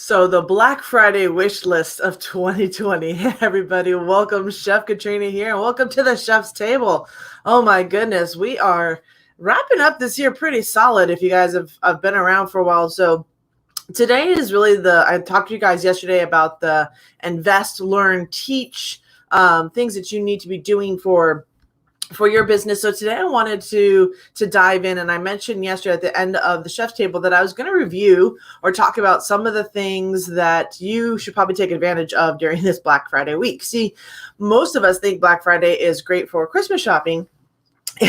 So the Black Friday wish list of 2020. Hey everybody, welcome. Chef Katrina here, and welcome to the Chef's Table. Oh my goodness, we are wrapping up this year pretty solid if you guys have been around for a while. So today is really I talked to you guys yesterday about the invest, learn, teach, things that you need to be doing for your business. So today I wanted to dive in, and I mentioned yesterday at the end of the Chef's Table that I was going to review or talk about some of the things that you should probably take advantage of during this Black Friday week. See, most of us think Black Friday is great for Christmas shopping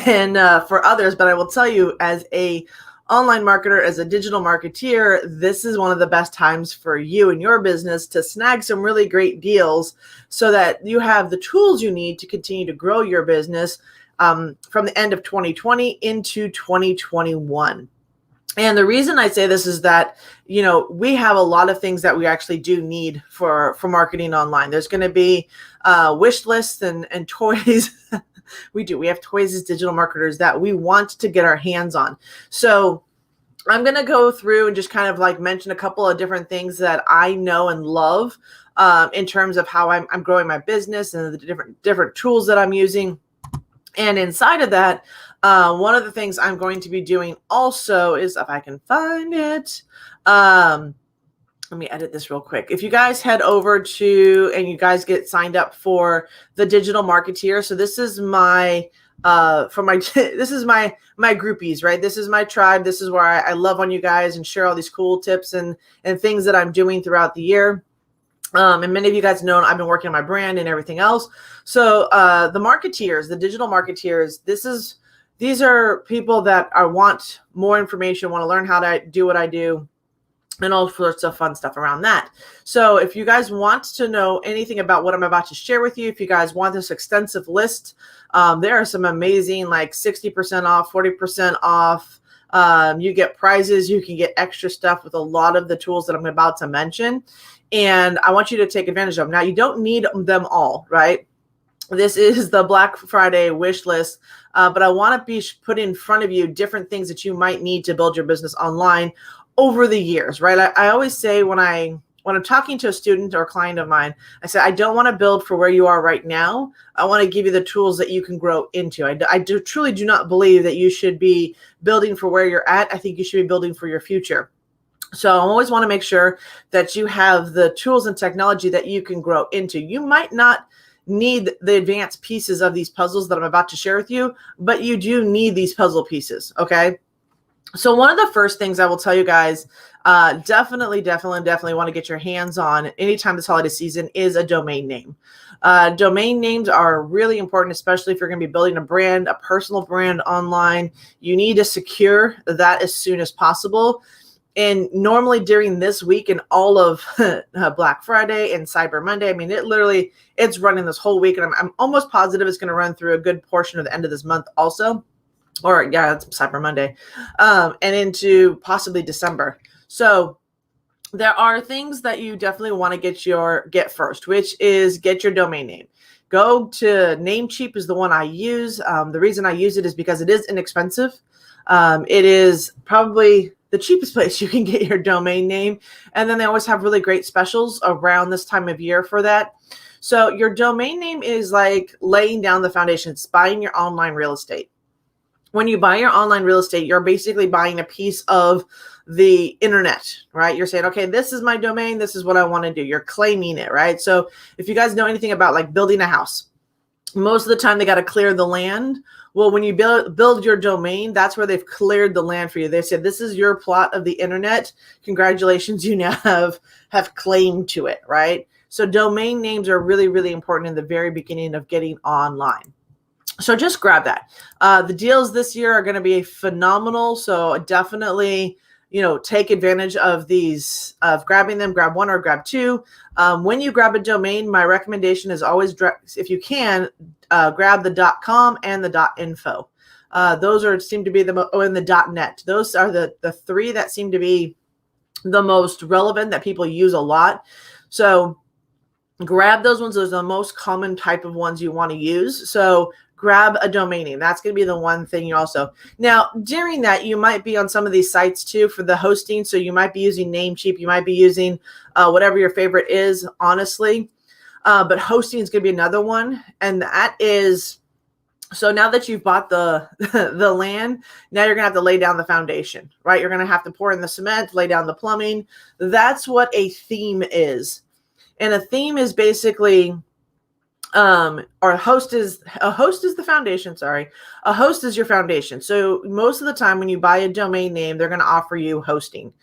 and for others, but I will tell you, as a online marketer, as a digital marketeer, this is one of the best times for you and your business to snag some really great deals so that you have the tools you need to continue to grow your business from the end of 2020 into 2021. And the reason I say this is that, we have a lot of things that we actually do need for marketing online. There's going to be wish lists and toys. We have toys as digital marketers that we want to get our hands on. So I'm going to go through and just kind of like mention a couple of different things that I know and love in terms of how I'm growing my business and the different tools that I'm using. And inside of that, one of the things I'm going to be doing also is, if I can find it, let me edit this real quick. If you guys head over to, and you guys get signed up for the Digital Marketeer. So this is my, this is my groupies, right? This is my tribe. This is where I love on you guys and share all these cool tips and things that I'm doing throughout the year. And many of you guys know I've been working on my brand and everything else. So the marketeers, the digital marketeers, these are people that want more information, want to learn how to do what I do, and all sorts of fun stuff around that. So if you guys want to know anything about what I'm about to share with you, if you guys want this extensive list, there are some amazing, like 60% off, 40% off. You get prizes, you can get extra stuff with a lot of the tools that I'm about to mention. And I want you to take advantage of them. Now, you don't need them all, right? This is the Black Friday wish list, but I want to be put in front of you different things that you might need to build your business online over the years, right? I always say when I'm talking to a student or a client of mine, I say, I don't want to build for where you are right now. I want to give you the tools that you can grow into. I truly do not believe that you should be building for where you're at. I think you should be building for your future. So I always want to make sure that you have the tools and technology that you can grow into. You might not need the advanced pieces of these puzzles that I'm about to share with you, but you do need these puzzle pieces, okay? So one of the first things I will tell you guys, definitely want to get your hands on anytime this holiday season is a domain name. Domain names are really important, especially if you're going to be building a brand, a personal brand online. You need to secure that as soon as possible. And normally during this week and all of Black Friday and Cyber Monday, I mean, it's running this whole week. And I'm almost positive it's going to run through a good portion of the end of this month also. Or yeah, it's Cyber Monday, and into possibly December. So there are things that you definitely want to get first, which is get your domain name. Go to Namecheap is the one I use. The reason I use it is because it is inexpensive. It is probably the cheapest place you can get your domain name. And then they always have really great specials around this time of year for that. So your domain name is like laying down the foundation. It's buying your online real estate. When you buy your online real estate, you're basically buying a piece of the internet, right? You're saying, okay, this is my domain. This is what I want to do. You're claiming it, right? So if you guys know anything about like building a house, most of the time they got to clear the land. Well, when you build your domain, that's where they've cleared the land for you. They said, this is your plot of the internet. Congratulations, you now have claim to it, right? So domain names are really, really important in the very beginning of getting online. So just grab that. The deals this year are going to be phenomenal. So definitely, take advantage of these, of grabbing them, grab one or grab two. When you grab a domain, my recommendation is always, if you can, grab the .com and the .info. Those seem to be and the .net. Those are the three that seem to be the most relevant that people use a lot. So grab those ones. Those are the most common type of ones you want to use. So grab a domain name. That's going to be the one thing you also. Now, during that, you might be on some of these sites too for the hosting. So you might be using Namecheap. You might be using whatever your favorite is, honestly. But hosting is going to be another one. And that is, so now that you've bought the the land, now you're going to have to lay down the foundation, right? You're going to have to pour in the cement, lay down the plumbing. That's what a theme is. And a theme is basically, or a host is the foundation. Sorry. A host is your foundation. So most of the time when you buy a domain name, they're going to offer you hosting.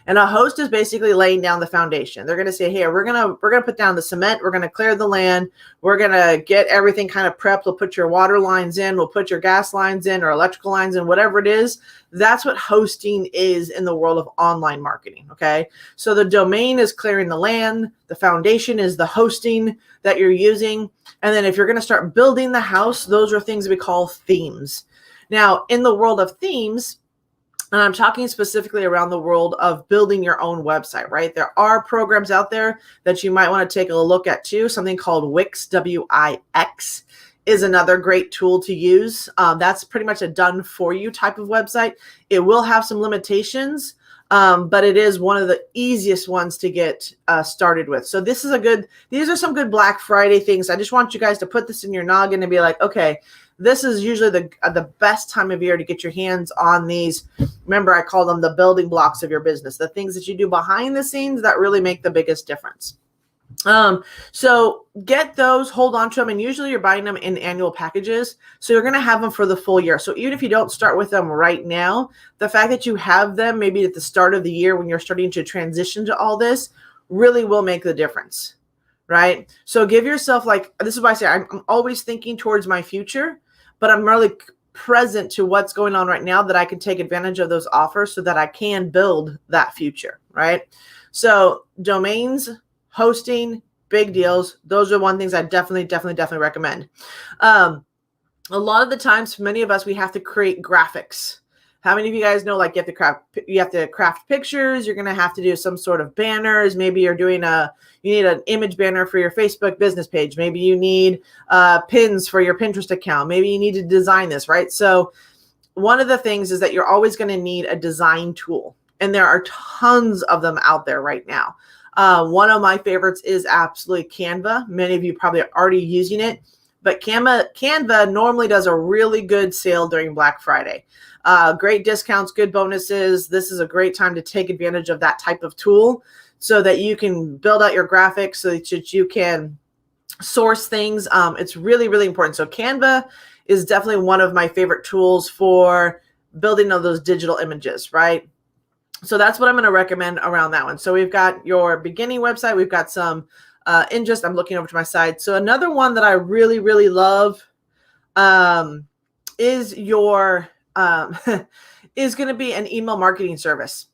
And a host is basically laying down the foundation. They're going to say, hey, we're going to put down the cement. We're going to clear the land. We're going to get everything kind of prepped. We'll put your water lines in. We'll put your gas lines in or electrical lines in, whatever it is. That's what hosting is in the world of online marketing. Okay. So the domain is clearing the land. The foundation is the hosting that you're using. And then if you're going to start building the house, those are things we call themes. Now, in the world of themes, and I'm talking specifically around the world of building your own website, right? There are programs out there that you might want to take a look at too. Something called Wix, W-I-X, is another great tool to use. That's pretty much a done for you type of website. It will have some limitations, but it is one of the easiest ones to get started with. So these are some good Black Friday things. I just want you guys to put this in your noggin and be like, okay, this is usually the best time of year to get your hands on these. Remember, I call them the building blocks of your business, the things that you do behind the scenes that really make the biggest difference. So get those, hold on to them. And usually you're buying them in annual packages. So you're going to have them for the full year. So even if you don't start with them right now, the fact that you have them maybe at the start of the year when you're starting to transition to all this really will make the difference. Right? So give yourself, like, this is why I say I'm always thinking towards my future, but I'm really present to what's going on right now that I can take advantage of those offers so that I can build that future. Right? So domains, hosting, big deals. Those are one things I definitely recommend. A lot of the times, for many of us, we have to create graphics. How many of you guys know, like, you have to craft pictures? You're going to have to do some sort of banners. Maybe you need an image banner for your Facebook business page. Maybe you need pins for your Pinterest account. Maybe you need to design this, right? So one of the things is that you're always going to need a design tool. And there are tons of them out there right now. One of my favorites is absolutely Canva. Many of you probably are already using it. But Canva normally does a really good sale during Black Friday. Great discounts, good bonuses. This is a great time to take advantage of that type of tool so that you can build out your graphics, so that you can source things. It's really important. So Canva is definitely one of my favorite tools for building those digital images, right? So that's what I'm going to recommend around that one. So we've got your beginning website. We've got some interest. I'm looking over to my side. So another one that I really love is your is going to be an email marketing service.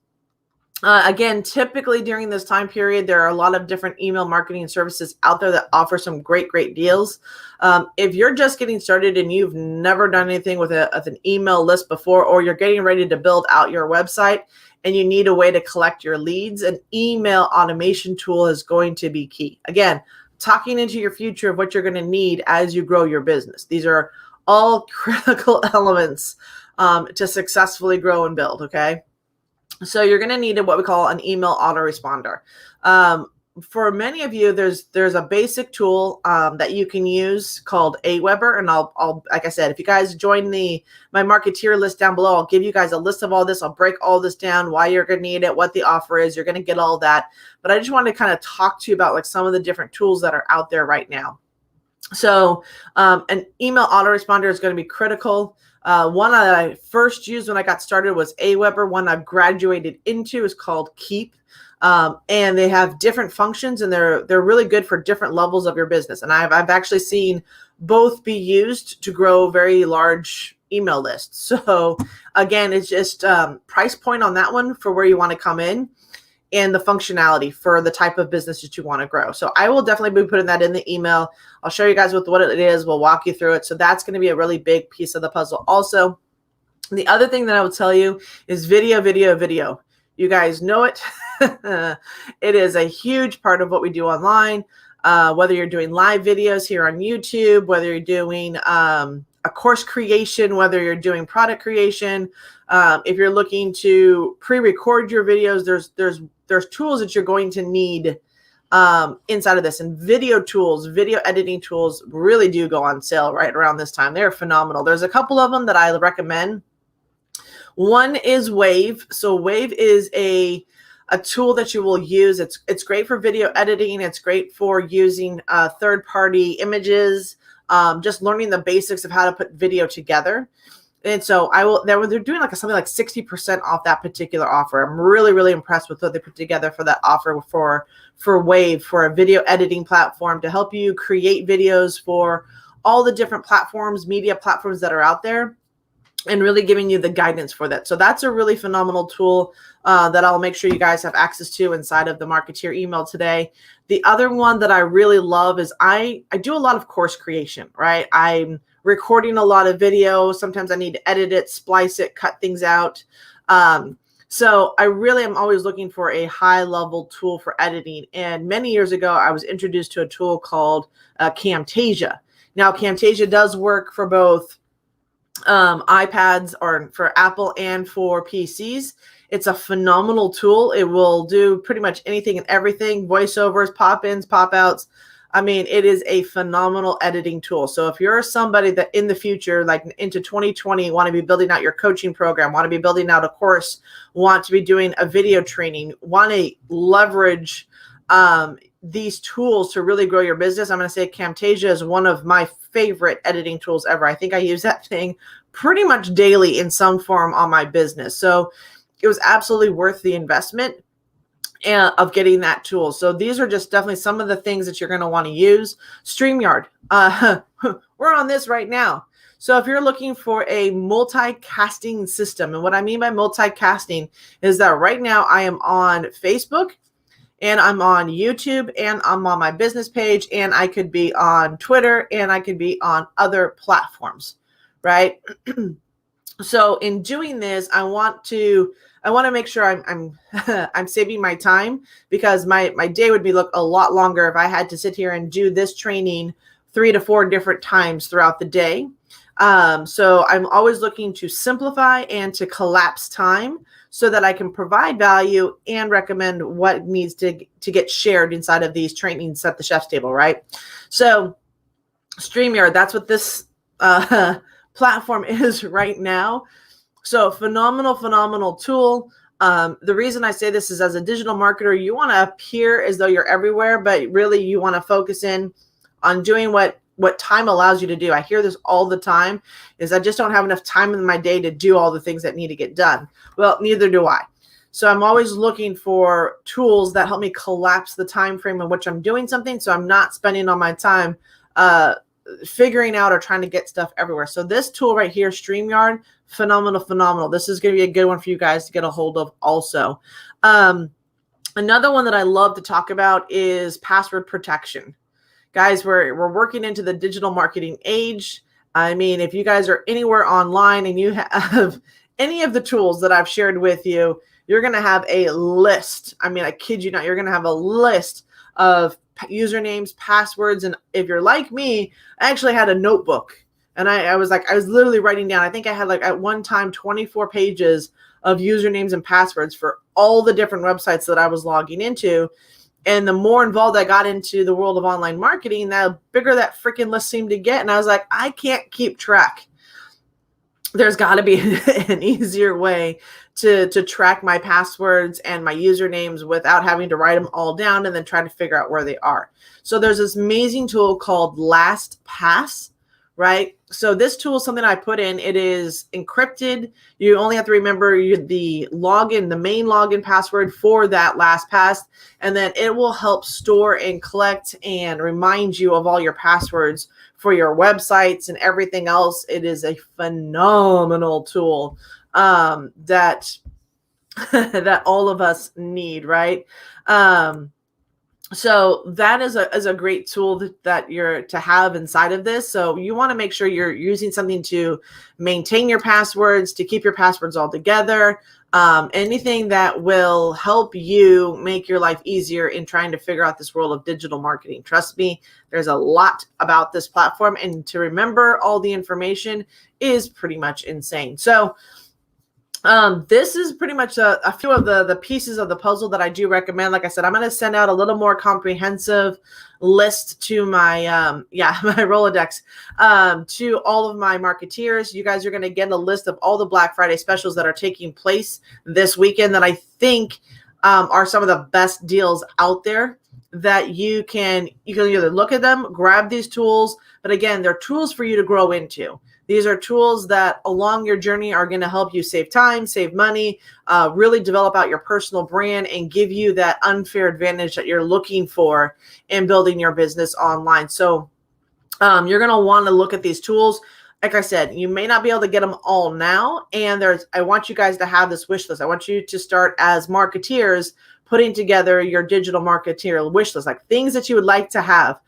Again, typically during this time period, there are a lot of different email marketing services out there that offer some great deals. If you're just getting started and you've never done anything with an email list before, or you're getting ready to build out your website and you need a way to collect your leads, an email automation tool is going to be key. Again, talking into your future of what you're going to need as you grow your business. These are all critical elements to successfully grow and build, okay? So you're going to need what we call an email autoresponder. For many of you, there's a basic tool that you can use called Aweber, and I'll like I said, if you guys join my marketeer list down below, I'll give you guys a list of all this. I'll break all this down, why you're going to need it, what the offer is. You're going to get all that. But I just wanted to kind of talk to you about like some of the different tools that are out there right now. So an email autoresponder is going to be critical. One that I first used when I got started was Aweber. One I've graduated into is called Keep. And they have different functions, and they're really good for different levels of your business. And I've actually seen both be used to grow very large email lists. So again, it's just price point on that one for where you want to come in, and the functionality for the type of business that you want to grow. So I will definitely be putting that in the email. I'll show you guys what it is. We'll walk you through it. So that's going to be a really big piece of the puzzle. Also, the other thing that I will tell you is video. You guys know it. It is a huge part of what we do online. Whether you're doing live videos here on YouTube, whether you're doing a course creation, whether you're doing product creation, if you're looking to pre-record your videos, there's tools that you're going to need inside of this. And video tools, video editing tools really do go on sale right around this time. They're phenomenal. There's a couple of them that I recommend. One is Wave. So Wave is a tool that you will use. It's great for video editing. It's great for using third-party images, just learning the basics of how to put video together. And so they're doing something like 60% off that particular offer. I'm really, really impressed with what they put together for that offer for Wave, for a video editing platform to help you create videos for all the different platforms, media platforms that are out there, and really giving you the guidance for that. So that's a really phenomenal tool that I'll make sure you guys have access to inside of the Marketeer email today. The other one that I really love is I do a lot of course creation, right? I'm recording a lot of video. Sometimes I need to edit it, splice it, cut things out. So I really am always looking for a high level tool for editing. And many years ago, I was introduced to a tool called Camtasia. Now, Camtasia does work for both iPads, or for Apple, and for PCs. It's a phenomenal tool. It will do pretty much anything and everything, voiceovers, pop-ins, pop-outs. I mean, it is a phenomenal editing tool. So if you're somebody that in the future, like into 2020, want to be building out your coaching program, want to be building out a course, want to be doing a video training, want to leverage these tools to really grow your business, I'm going to say Camtasia is one of my favorite editing tools ever. I think I use that thing pretty much daily in some form on my business. So it was absolutely worth the investment of getting that tool. So these are just definitely some of the things that you're going to want to use. StreamYard. We're on this right now. So if you're looking for a multicasting system, and what I mean by multicasting is that right now I am on Facebook, and I'm on YouTube, and I'm on my business page, and I could be on Twitter, and I could be on other platforms, right? So in doing this, I want to make sure I'm I'm saving my time, because my day would be a lot longer if I had to sit here and do this training 3 to 4 different times throughout the day. So I'm always looking to simplify and to collapse time so that I can provide value and recommend what needs to get shared inside of these trainings at the Chef's Table, right? So StreamYard, that's what this platform is right now. So phenomenal tool. The reason I say this is, as a digital marketer, you want to appear as though you're everywhere, but really you want to focus in on doing what time allows you to do. I hear this all the time, is I just don't have enough time in my day to do all the things that need to get done. Well, neither do I. So I'm always looking for tools that help me collapse the time frame in which I'm doing something, so I'm not spending all my time figuring out or trying to get stuff everywhere. So this tool right here, StreamYard, phenomenal. This is going to be a good one for you guys to get a hold of also. Another one that I love to talk about is password protection. Guys, we're working into the digital marketing age. I mean, if you guys are anywhere online and you have any of the tools that I've shared with you, you're going to have a list. I mean, I kid you not, you're going to have a list of usernames, passwords. And if you're like me, I actually had a notebook, and I was literally writing down, I think I had at one time 24 pages of usernames and passwords for all the different websites that I was logging into. And the more involved I got into the world of online marketing, the bigger that freaking list seemed to get. And I was like, I can't keep track. There's got to be an easier way to track my passwords and my usernames without having to write them all down and then try to figure out where they are. So there's this amazing tool called LastPass, right? So this tool is something I put in. It is encrypted. You only have to remember the login, the main login password for that LastPass, and then it will help store and collect and remind you of all your passwords for your websites and everything else. It is a phenomenal tool that that all of us need, right? So that is a great tool that you're to have inside of this. So you want to make sure you're using something to maintain your passwords, to keep your passwords all together. anything that will help you make your life easier in trying to figure out this world of digital marketing. Trust me, there's a lot about this platform, and to remember all the information is pretty much insane. So this is pretty much a few of the pieces of the puzzle that I do recommend. Like I said, I'm going to send out a little more comprehensive list to my my Rolodex to all of my marketeers. You guys are going to get a list of all the Black Friday specials that are taking place this weekend that I think are some of the best deals out there, that you can either look at them, grab these tools, but again, they're tools for you to grow into. These are tools that along your journey are going to help you save time, save money, really develop out your personal brand, and give you that unfair advantage that you're looking for in building your business online. So you're going to want to look at these tools. Like I said, you may not be able to get them all now. And I want you guys to have this wish list. I want you to start as marketeers putting together your digital marketeer wish list, like things that you would like to have,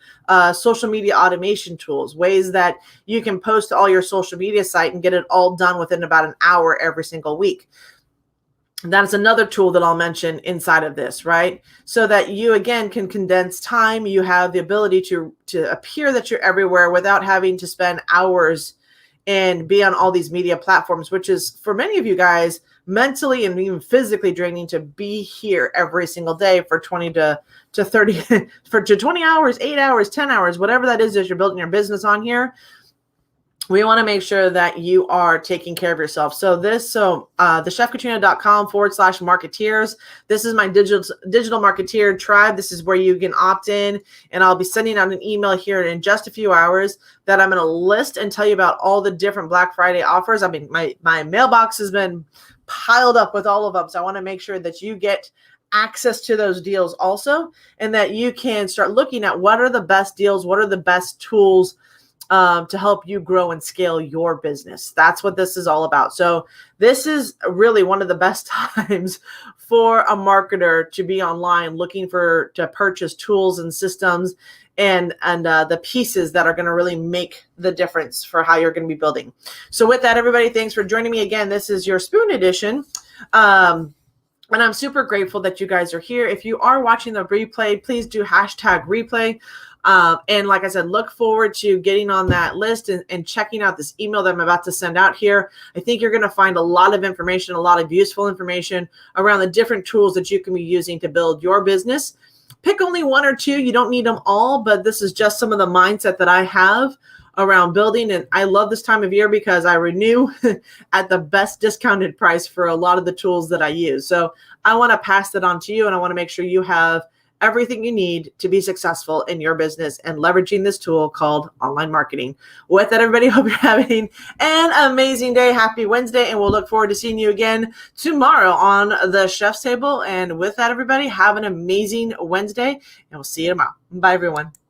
social media automation tools, ways that you can post to all your social media site and get it all done within about an hour every single week. That's another tool that I'll mention inside of this, right? So that you, again, can condense time. You have the ability to appear that you're everywhere without having to spend hours and be on all these media platforms, which is, for many of you guys, mentally and even physically draining to be here every single day for 20 to 30 to 20 hours, 8 hours, 10 hours, whatever that is as you're building your business on here. We want to make sure that you are taking care of yourself. So thechefkatrina.com/marketeers. This is my digital marketeer tribe. This is where you can opt in, and I'll be sending out an email here in just a few hours that I'm going to list and tell you about all the different Black Friday offers. I mean, my mailbox has been piled up with all of them. So I want to make sure that you get access to those deals also, and that you can start looking at what are the best deals, what are the best tools to help you grow and scale your business. That's what this is all about. So this is really one of the best times for a marketer to be online looking to purchase tools and systems and the pieces that are going to really make the difference for how you're going to be building. So with that, everybody, thanks for joining me again. This is your Spoon Edition. And I'm super grateful that you guys are here. If you are watching the replay, please do #replay. And like I said, look forward to getting on that list and checking out this email that I'm about to send out here. I think you're going to find a lot of information, a lot of useful information around the different tools that you can be using to build your business. Pick only one or two. You don't need them all, but this is just some of the mindset that I have around building. And I love this time of year because I renew at the best discounted price for a lot of the tools that I use. So I want to pass that on to you, and I want to make sure you have everything you need to be successful in your business and leveraging this tool called online marketing. With that, everybody, hope you're having an amazing day. Happy Wednesday, and we'll look forward to seeing you again tomorrow on the Chef's Table. And with that, everybody, have an amazing Wednesday, and we'll see you tomorrow. Bye, everyone.